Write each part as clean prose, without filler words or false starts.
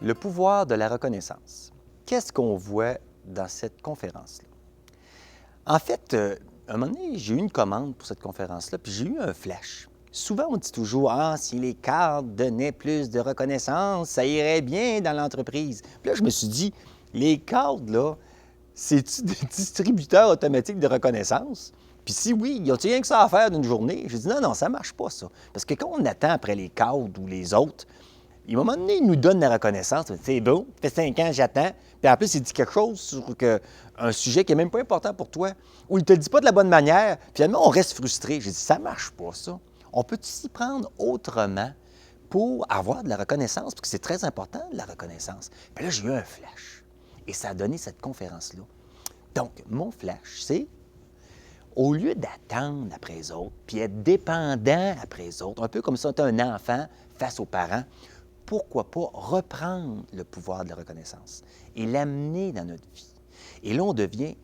Le pouvoir de la reconnaissance. Qu'est-ce qu'on voit dans cette conférence-là? En fait, à un moment donné, j'ai eu une commande pour cette conférence-là, puis j'ai eu un flash. Souvent, on dit toujours: Ah, si les cadres donnaient plus de reconnaissance, ça irait bien dans l'entreprise. Puis là, je me suis dit: les cadres, là, c'est-tu des distributeurs automatiques de reconnaissance? Puis si oui, y a-t-il rien que ça à faire d'une journée? J'ai dit: non, non, ça marche pas, ça. Parce que quand on attend après les cadres ou les autres, à un moment donné, il nous donne la reconnaissance. C'est beau, ça fait 5 ans, j'attends. Puis en plus, il dit quelque chose sur un sujet qui n'est même pas important pour toi, ou il ne te le dit pas de la bonne manière. Finalement, on reste frustré. J'ai dit, ça ne marche pas, ça. On peut s'y prendre autrement pour avoir de la reconnaissance, parce que c'est très important, de la reconnaissance. Puis là, j'ai eu un flash. Et ça a donné cette conférence-là. Donc, mon flash, c'est au lieu d'attendre après les autres, puis être dépendant après les autres, un peu comme si on était un enfant face aux parents, pourquoi pas reprendre le pouvoir de la reconnaissance et l'amener dans notre vie. Et là, on devient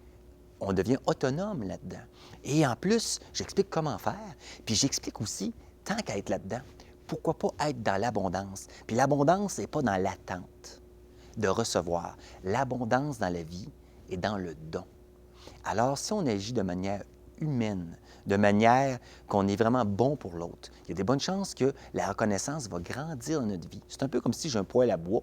autonome là-dedans. Et en plus, j'explique comment faire, puis j'explique aussi, tant qu'à être là-dedans, pourquoi pas être dans l'abondance. Puis l'abondance n'est pas dans l'attente de recevoir. L'abondance dans la vie est dans le don. Alors, si on agit de manière humaine, de manière qu'on est vraiment bon pour l'autre, il y a des bonnes chances que la reconnaissance va grandir dans notre vie. C'est un peu comme si j'ai un poêle à bois,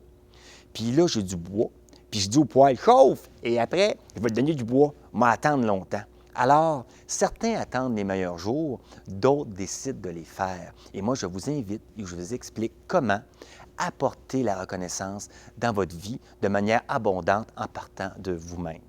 puis là, j'ai du bois, puis je dis au poêle, chauffe, et après, je vais te donner du bois, m'attendre longtemps. Alors, certains attendent les meilleurs jours, d'autres décident de les faire. Et moi, je vous invite et je vous explique comment apporter la reconnaissance dans votre vie de manière abondante en partant de vous-même.